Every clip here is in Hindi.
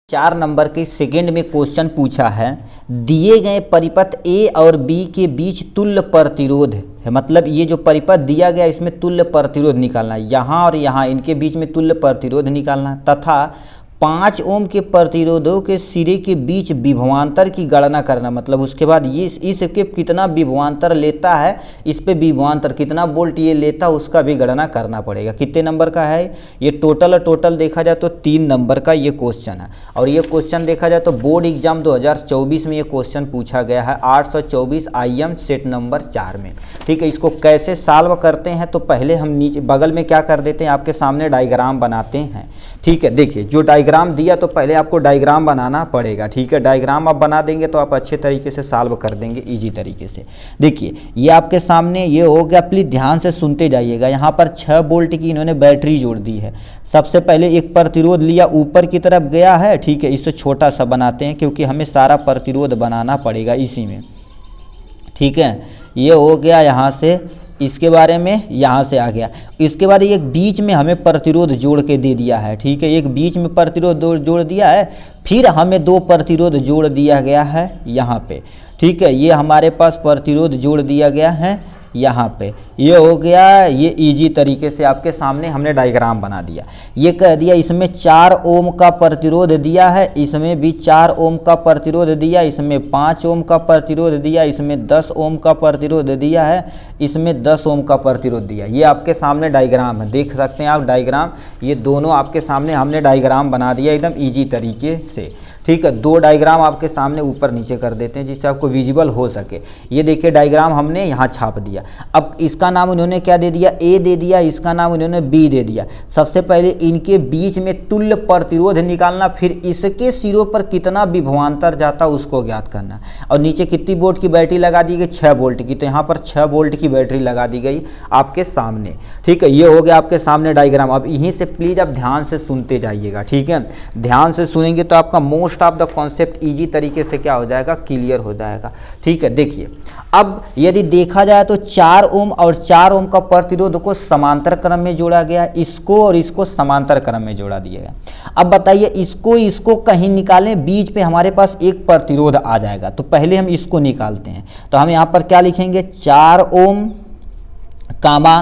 4 नंबर के सेकंड में क्वेश्चन पूछा है, दिए गए परिपथ ए और बी के बीच तुल्य प्रतिरोध है। मतलब ये जो परिपथ दिया गया इसमें तुल्य प्रतिरोध निकालना है, यहाँ और यहाँ इनके बीच में तुल्य प्रतिरोध निकालना है तथा 5 ओम के प्रतिरोधों के सिरे के बीच विभवांतर की गणना करना। मतलब उसके बाद ये इसके कितना विभवांतर लेता है, इस पे विभवांतर कितना वोल्ट ये लेता उसका भी गणना करना पड़ेगा। कितने नंबर का है ये? टोटल देखा जाए तो 3 नंबर का ये क्वेश्चन है। और ये क्वेश्चन देखा जाए तो बोर्ड एग्जाम 2024 में ये क्वेश्चन पूछा गया है 824 IM सेट नंबर 4 में। ठीक है, इसको कैसे सॉल्व करते हैं तो पहले हम नीचे बगल में क्या कर देते हैं, आपके सामने डायग्राम बनाते हैं। ठीक है, देखिए जो डायग्राम दिया तो पहले आपको डायग्राम बनाना पड़ेगा। ठीक है, डायग्राम आप बना देंगे तो आप अच्छे तरीके से सॉल्व कर देंगे इजी तरीके से। देखिए ये आपके सामने ये हो गया, प्लीज ध्यान से सुनते जाइएगा। यहाँ पर 6 वोल्ट की इन्होंने बैटरी जोड़ दी है। सबसे पहले एक प्रतिरोध लिया, ऊपर की तरफ गया है। ठीक है, इससे छोटा सा बनाते हैं क्योंकि हमें सारा प्रतिरोध बनाना पड़ेगा इसी में। ठीक है, ये हो गया यहाँ से, इसके बारे में यहाँ से आ गया। इसके बाद एक बीच में हमें प्रतिरोध जोड़ के दे दिया है। ठीक है, एक बीच में प्रतिरोध जोड़ दिया है, फिर हमें 2 प्रतिरोध जोड़ दिया गया है यहाँ पे। ठीक है, ये हमारे पास प्रतिरोध जोड़ दिया गया है यहाँ पे। ये हो गया, ये इजी तरीके से आपके सामने हमने डायग्राम बना दिया। ये कह दिया इसमें 4 ओम का प्रतिरोध दिया है, इसमें भी 4 ओम का प्रतिरोध दिया, इसमें 5 ओम का प्रतिरोध दिया, इसमें 10 ओम का प्रतिरोध दिया है, इसमें 10 ओम का प्रतिरोध दिया। ये आपके सामने डायग्राम है, देख सकते हैं आप डायग्राम। ये दोनों आपके सामने हमने डायग्राम बना दिया एकदम ईजी तरीके से। ठीक है, 2 डायग्राम आपके सामने ऊपर नीचे कर देते हैं जिससे आपको विजिबल हो सके। ये देखिए डायग्राम हमने यहाँ छाप दिया। अब इसका नाम उन्होंने क्या दे दिया, ए दे दिया, इसका नाम उन्होंने बी दे दिया। सबसे पहले इनके बीच में तुल्य प्रतिरोध निकालना, फिर इसके सिरों पर कितना विभवांतर जाता उसको ज्ञात करना। और नीचे कितनी वोल्ट की बैटरी लगा दी गई, 6 वोल्ट की, तो यहाँ पर 6 वोल्ट की बैटरी लगा दी गई आपके सामने। ठीक है, ये हो गया आपके सामने डायग्राम। अब यहीं से प्लीज़ आप ध्यान से सुनते जाइएगा। ठीक है, ध्यान से सुनेंगे तो आपका most of the concept easy तरीके से क्या हो जाएगा, क्लियर हो जाएगा। ठीक है, देखिए अब यदि देखा जाए तो 4 ओम और 4 ओम का प्रतिरोध को समांतर क्रम में जोड़ा गया, इसको और इसको समांतर क्रम में जोड़ा दिया गया। अब बताइए इसको कहीं निकालें, बीच पे हमारे पास एक प्रतिरोध आ जाएगा, तो पहले हम इसको निकालते हैं। तो हम यहाँ पर क्या लिखेंगे, 4 ओम कामा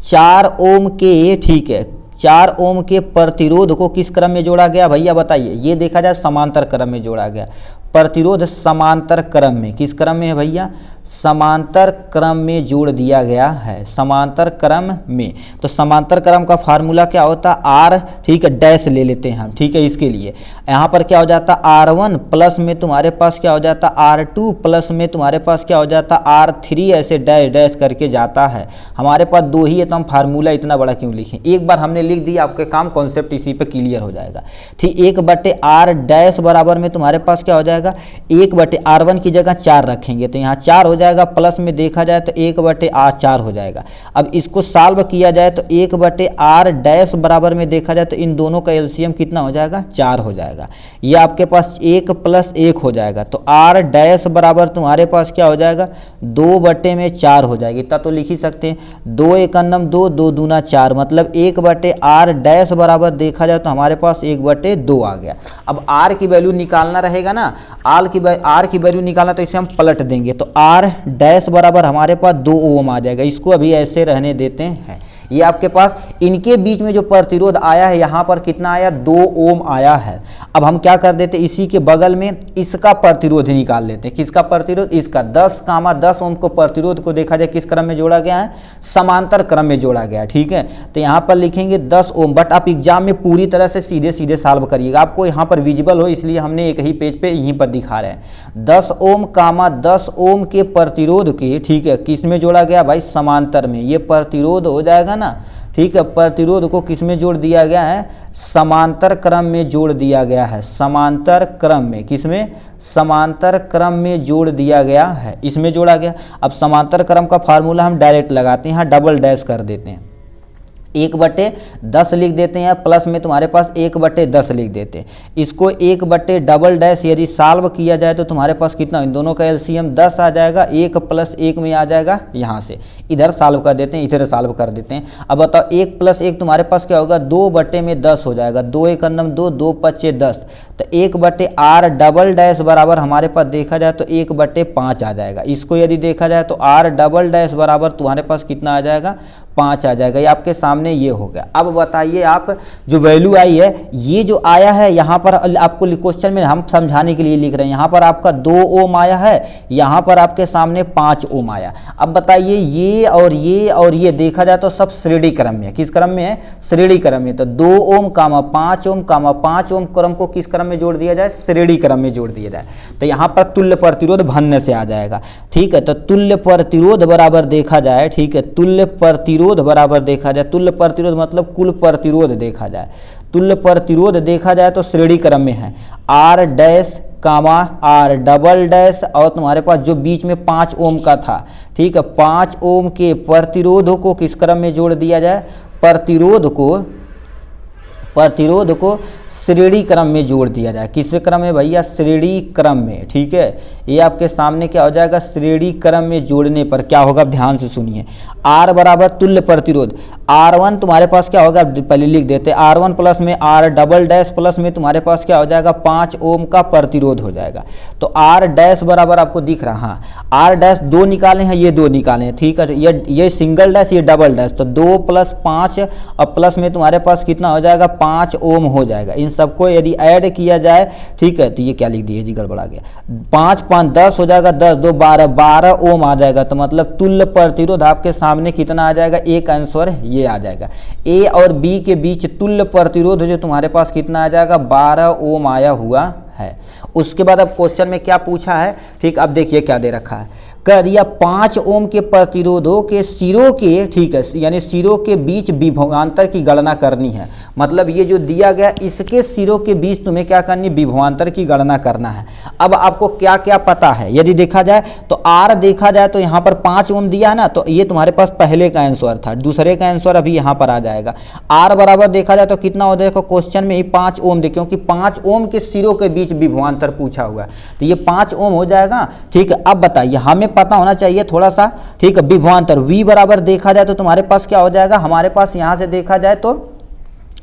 4 ओम के, ठीक है, 4 ओम के प्रतिरोध को किस क्रम में जोड़ा गया भैया बताइए। ये देखा जाए समांतर क्रम में जोड़ा गया। प्रतिरोध समांतर क्रम में, किस क्रम में है भैया, समांतर क्रम में जोड़ दिया गया है, समांतर क्रम में। तो समांतर क्रम का फार्मूला क्या होता है, आर, ठीक है, डैश ले लेते हैं हम। ठीक है, इसके लिए यहाँ पर क्या हो जाता है, R1 प्लस में तुम्हारे पास क्या हो जाता है, R2 प्लस में तुम्हारे पास क्या हो जाता है, R3, ऐसे डैश डैश करके जाता है। हमारे पास 2 ही है तो हम फार्मूला इतना बड़ा क्यों लिखें, एक बार हमने लिख दिया, आपके काम कॉन्सेप्ट इसी पे क्लियर हो जाएगा। ठीक, 1/R डैश बराबर में तुम्हारे पास क्या हो जाएगा, 1/R1 की जगह 4 रखेंगे तो यहाँ 4 हो जाएगा, प्लस में देखा जाए तो 1/R4 हो जाएगा। अब इसको सॉल्व किया जाए तो 1/R डैश बराबर में देखा जाए तो इन दोनों का एलसीएम कितना हो जाएगा, 4 हो जाएगा। ये आपके पास 1 + 1 हो जाएगा, तो R डैश बराबर तुम्हारे पास क्या हो जाएगा, 2/4 हो जाएगी। इतना तो लिख ही सकते हैं, 2 × 1 2, 2 दूना 4, मतलब 1/R डैश बराबर देखा जाए तो हमारे पास 1/2 आ गया। अब R की वैल्यू निकालना रहेगा ना, आर की वैल्यू निकालना, तो इसे हम पलट देंगे तो R डैश बराबर हमारे पास 2 ओम आ जाएगा। इसको अभी ऐसे रहने देते हैं। ये आपके पास इनके बीच में जो प्रतिरोध आया है यहाँ पर कितना आया, 2 ओम आया है। अब हम क्या कर देते, इसी के बगल में इसका प्रतिरोध निकाल लेते हैं। किसका प्रतिरोध, इसका 10 ओम को प्रतिरोध को देखा जाए किस क्रम में जोड़ा गया है, समांतर क्रम में जोड़ा गया है। ठीक है, तो यहाँ पर लिखेंगे 10 ओम, बट आप एग्जाम में पूरी तरह से सीधे सीधे सॉल्व करिएगा, आपको यहाँ पर विजिबल हो इसलिए हमने एक ही पेज पे यहीं पर दिखा रहे हैं। 10 ओम कामा 10 ओम के प्रतिरोध के, ठीक है, किस में जोड़ा गया भाई, समांतर में। ये प्रतिरोध हो जाएगा ना, ठीक है, प्रतिरोध को किस में जोड़ दिया गया है, समांतर क्रम में जोड़ दिया गया है, समांतर क्रम में, किस में, समांतर क्रम में जोड़ दिया गया है, इसमें जोड़ा गया। अब समांतर क्रम का फार्मूला हम डायरेक्ट लगाते हैं, यहाँ डबल डैश कर देते हैं। 1/10 लिख देते हैं, प्लस में तुम्हारे पास 1/10 लिख देते हैं। इसको 1/डबल डैश यदि सॉल्व किया जाए तो तुम्हारे पास कितना, इन दोनों का एलसीएम 10 आ जाएगा, 1 + 1 में आ जाएगा, यहाँ से इधर सॉल्व कर देते हैं, इधर सॉल्व कर देते हैं। अब बताओ 1 + 1 तुम्हारे पास क्या होगा, 2/10 हो जाएगा, 2 × 2 2, 2 × 5 10, तो 1/r डबल डैश बराबर हमारे पास देखा जाए तो 1/5 आ जाएगा। इसको यदि देखा जाए तो r डबल डैश बराबर तुम्हारे पास कितना आ जाएगा, 5 आ जाएगा। ये आपके सामने ये हो गया। अब बताइए आप जो वैल्यू आई है, ये जो आया है यहाँ पर आपको क्वेश्चन में हम समझाने के लिए लिख रहे हैं, यहाँ पर आपका 2 ओम आया है, यहाँ पर आपके सामने 5 ओम आया। अब बताइए ये और ये देखा जाए तो सब श्रेणी क्रम में है। किस क्रम में है, श्रेणी क्रम में। तो 2 ओम, 5 ओम, 5 ओम क्रम को किस क्रम में जोड़ दिया जाए, श्रेणी क्रम में जोड़ दिया जाए। तो यहाँ पर तुल्य प्रतिरोध भन्ने से आ जाएगा। ठीक है, तो तुल्य प्रतिरोध बराबर देखा जाए, ठीक है, तुल्य प्रतिरोध बराबर देखा जाए, तुल्य प्रतिरोध मतलब कुल प्रतिरोध देखा जाए, तुल्य प्रतिरोध देखा जाए तो श्रेणी क्रम में है, r डैश कामा r डबल डैश और तुम्हारे पास जो बीच में 5 ओम का था, ठीक है, 5 ओम के प्रतिरोध को किस क्रम में जोड़ दिया जाए, प्रतिरोध को श्रेणी क्रम में जोड़ दिया जाए। किस क्रम में भैया, श्रेणी क्रम में। ठीक है, ये आपके सामने क्या हो जाएगा, श्रेणी क्रम में जोड़ने पर क्या होगा, ध्यान से सुनिए। R बराबर तुल्य प्रतिरोध, R1 तुम्हारे पास क्या होगा, पहले लिख देते हैं, R1 प्लस में R डबल डैश प्लस में तुम्हारे पास क्या हो जाएगा, 5 ओम का प्रतिरोध हो जाएगा। तो R डैश बराबर आपको दिख रहा, हाँ R डैश 2 निकाले हैं, ये 2 निकाले हैं, ठीक है, ये सिंगल डैश, ये डबल डैश, तो 2 + 5 और प्लस में तुम्हारे पास कितना हो जाएगा, 5 ओम हो जाएगा। इन सबको यदि ऐड किया जाए, ठीक है, तो ये क्या लिख दिए जी, गड़बड़ा गया, 5 × 5 10 हो जाएगा, 10 × 2 12 ओम आ जाएगा। तो मतलब तुल्य प्रतिरोध आपके सामने कितना आ जाएगा, एक आंसर ये आ जाएगा। ए और बी के बीच तुल्य प्रतिरोध जो तुम्हारे पास कितना आ जाएगा, 12 ओम आया हुआ है। उसके बाद अब क्वेश्चन में क्या पूछा है, ठीक, अब देखिए क्या दे रखा है, कह दिया 5 ओम के प्रतिरोधों के सिरों के, ठीक है, यानी सिरों के बीच विभवांतर की गणना करनी है। मतलब ये जो दिया गया इसके सिरों के बीच तुम्हें क्या करनी, विभवांतर की गणना करना है। अब आपको क्या क्या पता है, यदि देखा जाए तो R देखा जाए तो यहाँ पर 5 ओम दिया है ना, तो ये तुम्हारे पास पहले का आंसर था, दूसरे का आंसर अभी यहाँ पर आ जाएगा। R बराबर देखा जाए तो कितना हो जाएगा, क्वेश्चन में ही 5 ओम दे, क्योंकि 5 ओम के सिरों के बीच विभवांतर पूछा हुआ है, तो ये 5 ओम हो जाएगा। ठीक है, अब बताइए, हमें पता होना चाहिए थोड़ा सा, ठीक है, विभवांतर V बराबर देखा जाए तो तुम्हारे पास क्या हो जाएगा, हमारे पास यहां से देखा जाए तो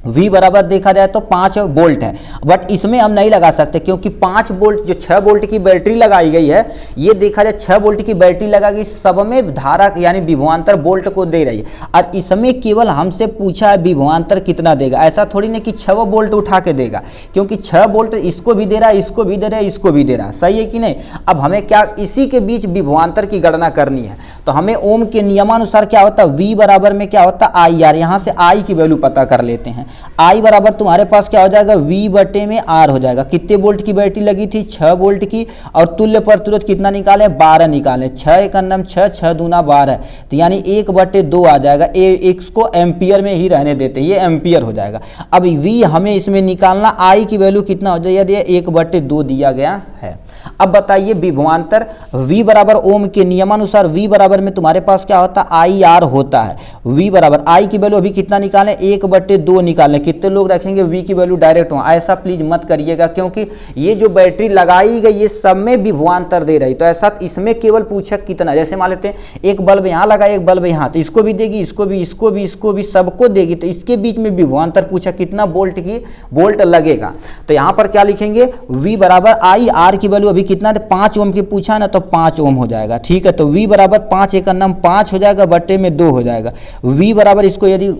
V बराबर देखा जाए तो 5 वोल्ट है, बट इसमें हम नहीं लगा सकते क्योंकि 5 वोल्ट जो 6 वोल्ट की बैटरी लगाई गई है, ये देखा जाए 6 वोल्ट की बैटरी लगा गई, सब में धारा यानी विभवांतर वोल्ट को दे रही है, और इसमें केवल हमसे पूछा है विभवांतर कितना देगा। ऐसा थोड़ी नहीं कि 6 वोल्ट उठा के देगा, क्योंकि 6 वोल्ट इसको भी दे रहा है, इसको भी दे रहा है, इसको भी दे रहा है, सही है कि नहीं। अब हमें क्या इसी के बीच विभवांतर की गणना करनी है, तो हमें ओम के नियमानुसार क्या होता है, V बराबर में क्या होता है IR, यहाँ से I की वैल्यू पता कर लेते हैं। I बराबर तुम्हारे पास क्या हो जाएगा, V/R हो जाएगा। कितने वोल्ट की बैटरी लगी थी, 6 वोल्ट की, और तुल्य प्रतिरोध कितना निकाले, 12 निकाले, 6 × 6 6 दूना 12, तो यानी 1/2 आ जाएगा। इसको एम्पियर में ही रहने देते हैं, ये एम्पियर हो जाएगा। अब V हमें इसमें निकालना, I की वैल्यू कितना हो जाएगा, 1/2 दिया गया है। अब बताइए विभवांतर V बराबर ओम के नियमानुसार V बराबर में तुम्हारे पास क्या होता है, IR होता है। V बराबर I की वैल्यू अभी कितना निकालें, 1/2 निकालें। कितने लोग रखेंगे V की वैल्यू डायरेक्ट हो, ऐसा प्लीज मत करिएगा, क्योंकि ये जो बैटरी लगाई गई ये सब में विभवांतर दे रही, तो ऐसा इसमें केवल पूछा कितना, जैसे मान लेते हैं एक बल्ब यहाँ लगा, एक बल्ब यहाँ, तो इसको भी देगी, इसको भी, इसको भी, इसको भी, सबको देगी, तो इसके बीच में विभवांतर पूछा कितना वोल्ट लगेगा। तो यहाँ पर क्या लिखेंगे, V बराबर IR की वैल्यू अभी कितना, 5 ओम की पूछा ना, तो 5 ओम हो जाएगा। ठीक है, तो V बराबर 5 × 5 हो जाएगा, बट्टे में 2 हो जाएगा। V बराबर इसको यदि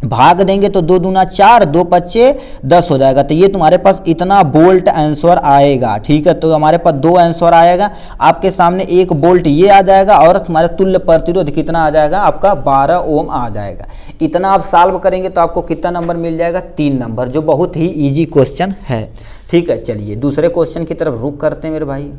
भाग देंगे तो 2 दूना 4, 2 × 5 10 हो जाएगा, तो ये तुम्हारे पास इतना वोल्ट आंसर आएगा। ठीक है, तो हमारे पास 2 आंसर आएगा, आपके सामने 1 वोल्ट ये आ जाएगा, और तुम्हारा तुल्य प्रतिरोध कितना आ जाएगा, आपका 12 ओम आ जाएगा। इतना आप सॉल्व करेंगे तो आपको कितना नंबर मिल जाएगा, 3 नंबर, जो बहुत ही ईजी क्वेश्चन है। ठीक है, चलिए दूसरे क्वेश्चन की तरफ रुख करते हैं मेरे भाई।